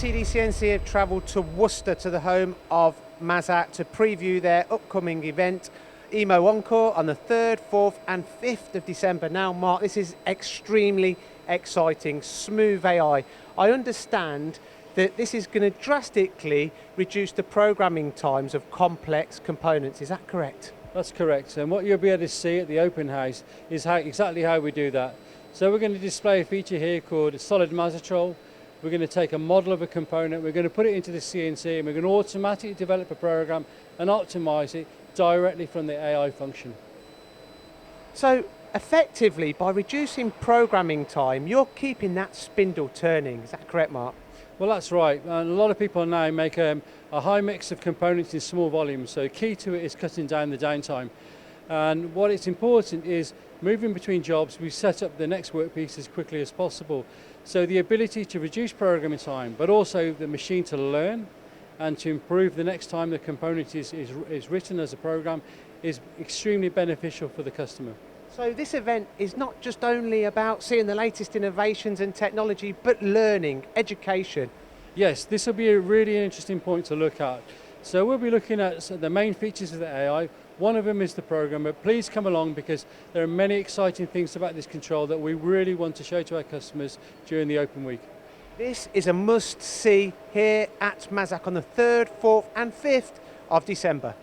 TD CNC have travelled to Worcester, to the home of Mazak, to preview their upcoming event, Emo Encore, on the 3rd, 4th and 5th of December. Now, Mark, this is extremely exciting. Smooth AI. I understand that this is going to drastically reduce the programming times of complex components. Is that correct? That's correct, and what you'll be able to see at the open house is exactly how we do that. So we're going to display a feature here called Solid Mazak. We're going to take a model of a component, we're going to put it into the CNC, and we're going to automatically develop a program and optimize it directly from the AI function. So effectively, by reducing programming time, you're keeping that spindle turning. Is that correct, Mark? Well, that's right, and a lot of people now make a high mix of components in small volumes, so key to it is cutting down the downtime. And what is important is moving between jobs, we set up the next workpiece as quickly as possible. So the ability to reduce programming time, but also the machine to learn and to improve the next time the component is written as a program is extremely beneficial for the customer. So this event is not just only about seeing the latest innovations and technology, but learning, education. Yes, this will be a really interesting point to look at. So we'll be looking at the main features of the AI. One of them is the program, but please come along because there are many exciting things about this control that we really want to show to our customers during the open week. This is a must-see here at Mazak on the 3rd, 4th and 5th of December.